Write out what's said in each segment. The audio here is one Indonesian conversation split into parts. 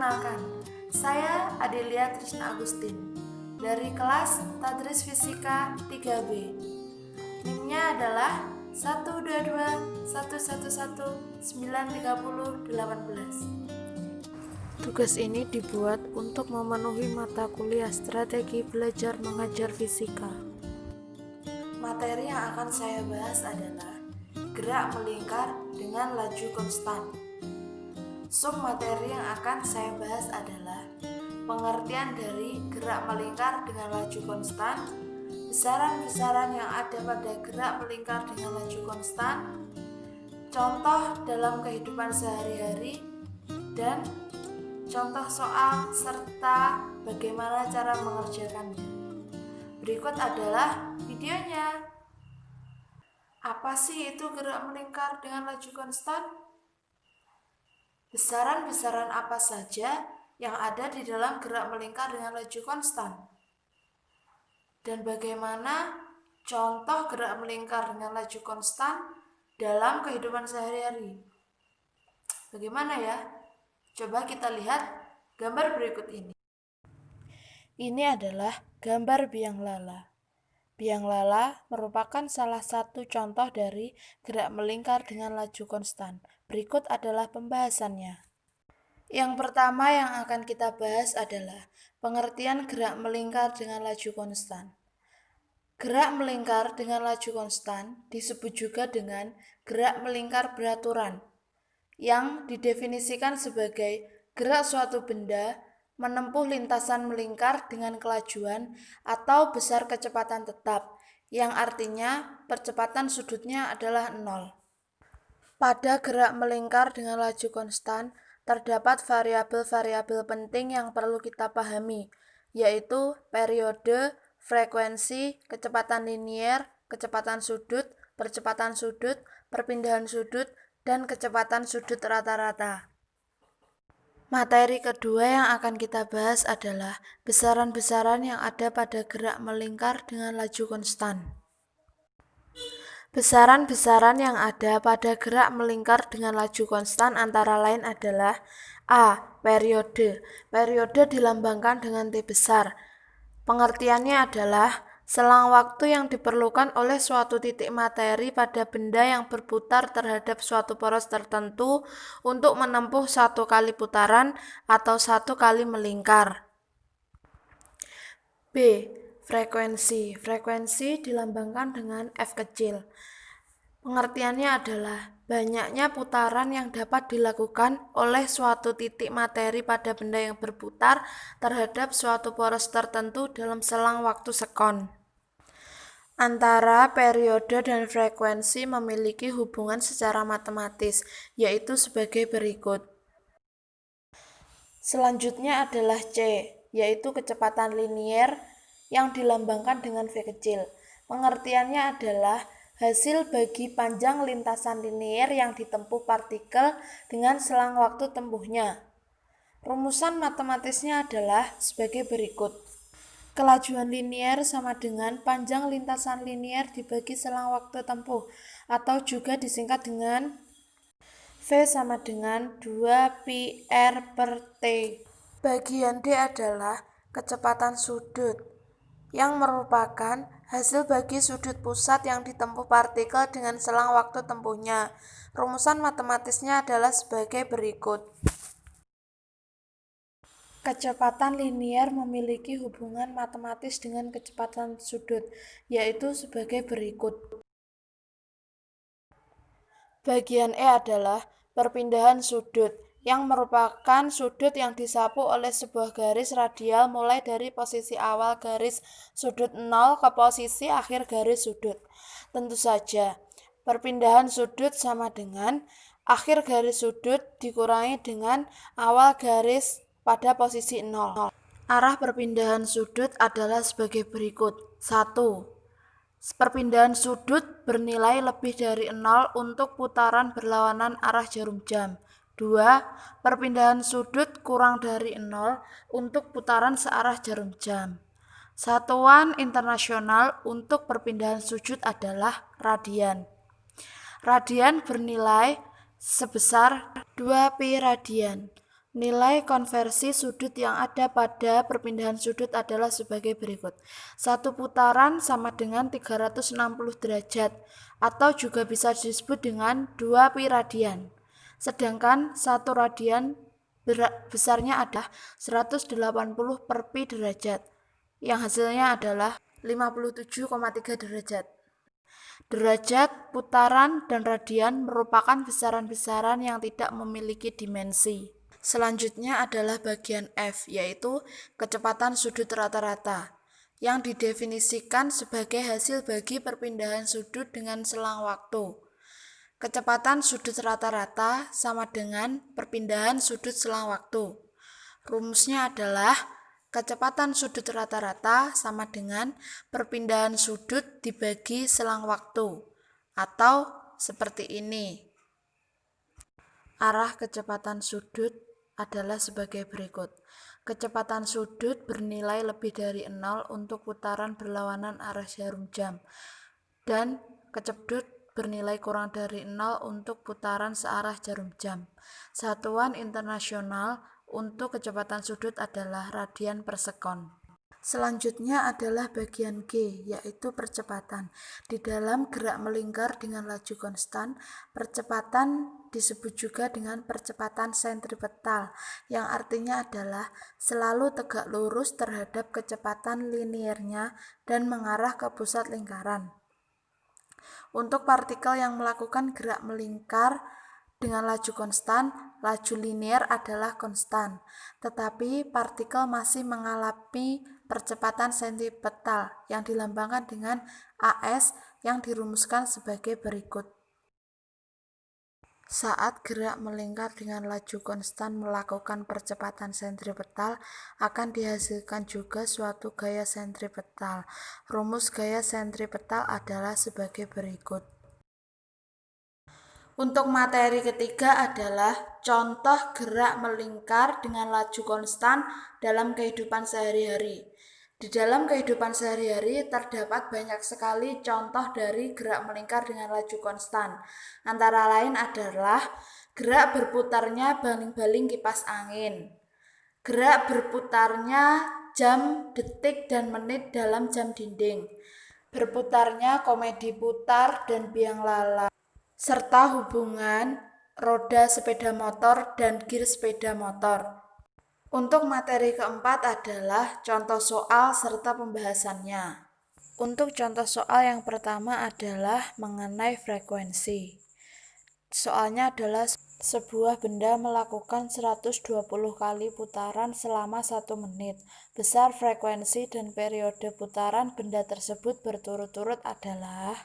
Perkenalkan, saya Adelia Trisna Agustin dari kelas Tadris Fisika 3B. NIM-nya adalah 122-111-930-18. Tugas ini dibuat untuk memenuhi mata kuliah strategi belajar mengajar fisika. Materi yang akan saya bahas adalah gerak melingkar dengan laju konstan. Sub materi yang akan saya bahas adalah pengertian dari gerak melingkar dengan laju konstan, besaran-besaran yang ada pada gerak melingkar dengan laju konstan, contoh dalam kehidupan sehari-hari, dan contoh soal serta bagaimana cara mengerjakannya. Berikut adalah videonya. Apa sih itu gerak melingkar dengan laju konstan? Besaran-besaran apa saja yang ada di dalam gerak melingkar dengan laju konstan? Dan bagaimana contoh gerak melingkar dengan laju konstan dalam kehidupan sehari-hari? Bagaimana ya? Coba kita lihat gambar berikut ini. Ini adalah gambar biang lala. Biang lala merupakan salah satu contoh dari gerak melingkar dengan laju konstan. Berikut adalah pembahasannya. Yang pertama yang akan kita bahas adalah pengertian gerak melingkar dengan laju konstan. Gerak melingkar dengan laju konstan disebut juga dengan gerak melingkar beraturan, yang didefinisikan sebagai gerak suatu benda menempuh lintasan melingkar dengan kelajuan atau besar kecepatan tetap, yang artinya percepatan sudutnya adalah 0. Pada gerak melingkar dengan laju konstan, terdapat variabel-variabel penting yang perlu kita pahami, yaitu periode, frekuensi, kecepatan linier, kecepatan sudut, percepatan sudut, perpindahan sudut, dan kecepatan sudut rata-rata. Materi kedua yang akan kita bahas adalah besaran-besaran yang ada pada gerak melingkar dengan laju konstan. Besaran-besaran yang ada pada gerak melingkar dengan laju konstan antara lain adalah A. Periode. Periode dilambangkan dengan T besar. Pengertiannya adalah selang waktu yang diperlukan oleh suatu titik materi pada benda yang berputar terhadap suatu poros tertentu untuk menempuh satu kali putaran atau satu kali melingkar. B. Frekuensi. Frekuensi dilambangkan dengan F kecil. Pengertiannya adalah banyaknya putaran yang dapat dilakukan oleh suatu titik materi pada benda yang berputar terhadap suatu poros tertentu dalam selang waktu sekon. Antara periode dan frekuensi memiliki hubungan secara matematis, yaitu sebagai berikut. Selanjutnya adalah C, yaitu kecepatan linier yang dilambangkan dengan V kecil. Pengertiannya adalah hasil bagi panjang lintasan linier yang ditempuh partikel dengan selang waktu tempuhnya. Rumusan matematisnya adalah sebagai berikut. Kelajuan linier sama dengan panjang lintasan linier dibagi selang waktu tempuh, atau juga disingkat dengan V sama dengan 2pi R per T. Bagian D adalah kecepatan sudut, yang merupakan hasil bagi sudut pusat yang ditempuh partikel dengan selang waktu tempuhnya. Rumusan matematisnya adalah sebagai berikut. Kecepatan linier memiliki hubungan matematis dengan kecepatan sudut, yaitu sebagai berikut. Bagian E adalah perpindahan sudut, yang merupakan sudut yang disapu oleh sebuah garis radial mulai dari posisi awal garis sudut 0 ke posisi akhir garis sudut. Tentu saja, perpindahan sudut sama dengan akhir garis sudut dikurangi dengan awal garis pada posisi 0. Arah perpindahan sudut adalah sebagai berikut. 1. Perpindahan sudut bernilai lebih dari 0 untuk putaran berlawanan arah jarum jam. 2. Perpindahan sudut kurang dari 0 untuk putaran searah jarum jam. Satuan internasional untuk perpindahan sudut adalah radian. Radian bernilai sebesar 2pi radian. Nilai konversi sudut yang ada pada perpindahan sudut adalah sebagai berikut. Satu putaran sama dengan 360 derajat atau juga bisa disebut dengan 2 pi radian. Sedangkan satu radian besarnya adalah 180 per pi derajat, yang hasilnya adalah 57,3 derajat. Derajat, putaran, dan radian merupakan besaran-besaran yang tidak memiliki dimensi. Selanjutnya adalah bagian F, yaitu kecepatan sudut rata-rata, yang didefinisikan sebagai hasil bagi perpindahan sudut dengan selang waktu. Kecepatan sudut rata-rata sama dengan perpindahan sudut selang waktu. Rumusnya adalah kecepatan sudut rata-rata sama dengan perpindahan sudut dibagi selang waktu, atau seperti ini. Arah kecepatan sudut adalah sebagai berikut. Kecepatan sudut bernilai lebih dari 0 untuk putaran berlawanan arah jarum jam, dan kecepdut bernilai kurang dari 0 untuk putaran searah jarum jam. Satuan internasional untuk kecepatan sudut adalah radian per sekon. Selanjutnya adalah bagian G, yaitu percepatan. Di dalam gerak melingkar dengan laju konstan, percepatan disebut juga dengan percepatan sentripetal, yang artinya adalah selalu tegak lurus terhadap kecepatan liniernya dan mengarah ke pusat lingkaran. Untuk partikel yang melakukan gerak melingkar dengan laju konstan, laju linier adalah konstan, tetapi partikel masih mengalami percepatan sentripetal yang dilambangkan dengan AS yang dirumuskan sebagai berikut. Saat gerak melingkar dengan laju konstan melakukan percepatan sentripetal, akan dihasilkan juga suatu gaya sentripetal. Rumus gaya sentripetal adalah sebagai berikut. Untuk materi ketiga adalah contoh gerak melingkar dengan laju konstan dalam kehidupan sehari-hari. Di dalam kehidupan sehari-hari terdapat banyak sekali contoh dari gerak melingkar dengan laju konstan. Antara lain adalah gerak berputarnya baling-baling kipas angin, gerak berputarnya jam, detik, dan menit dalam jam dinding, berputarnya komedi putar dan biang lala, serta hubungan roda sepeda motor dan gir sepeda motor. Untuk materi keempat adalah contoh soal serta pembahasannya. Untuk contoh soal yang pertama adalah mengenai frekuensi. Soalnya adalah sebuah benda melakukan 120 kali putaran selama 1 menit. Besar frekuensi dan periode putaran benda tersebut berturut-turut adalah.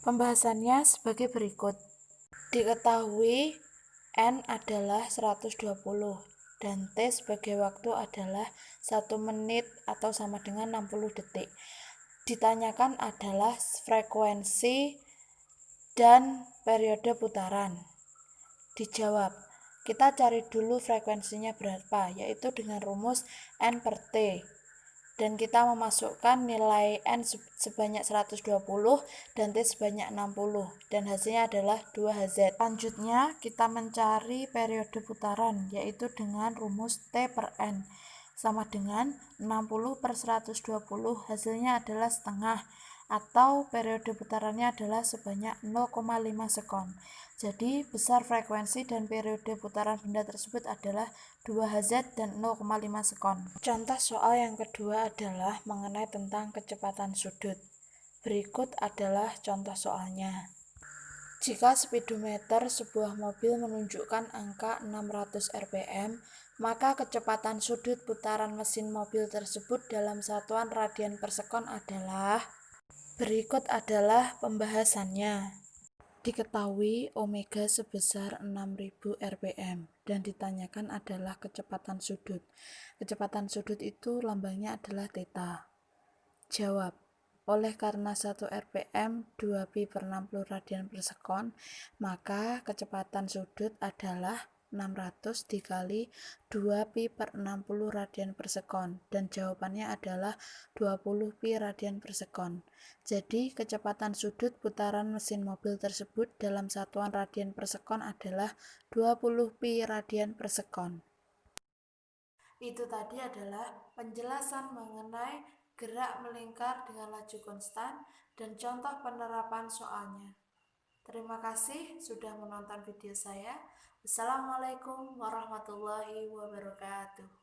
Pembahasannya sebagai berikut. Diketahui N adalah 120 dan T sebagai waktu adalah 1 menit atau sama dengan 60 detik. Ditanyakan adalah frekuensi dan periode putaran. Dijawab, kita cari dulu frekuensinya berapa, yaitu dengan rumus N per T. Dan kita memasukkan nilai N sebanyak 120 dan T sebanyak 60, dan hasilnya adalah 2Hz. Selanjutnya kita mencari periode putaran, yaitu dengan rumus T per N sama dengan 60 per 120, hasilnya adalah setengah, atau periode putarannya adalah sebanyak 0,5 sekon. Jadi besar frekuensi dan periode putaran benda tersebut adalah 2Hz dan 0,5 sekon. Contoh soal yang kedua adalah mengenai tentang kecepatan sudut. Berikut adalah contoh soalnya. Jika speedometer sebuah mobil menunjukkan angka 600 rpm, maka kecepatan sudut putaran mesin mobil tersebut dalam satuan radian per sekon adalah. Berikut adalah pembahasannya. Diketahui omega sebesar 6000 rpm dan ditanyakan adalah kecepatan sudut. Kecepatan sudut itu lambangnya adalah theta. Jawab, oleh karena 1 rpm 2 pi per 60 radian per sekon, maka kecepatan sudut adalah 600 dikali 2 pi per 60 radian per sekon, dan jawabannya adalah 20 pi radian per sekon. Jadi kecepatan sudut putaran mesin mobil tersebut dalam satuan radian per sekon adalah 20 pi radian per sekon. Itu tadi adalah penjelasan mengenai gerak melingkar dengan laju konstan dan contoh penerapan soalnya. Terima kasih sudah menonton video saya. Wassalamualaikum warahmatullahi wabarakatuh.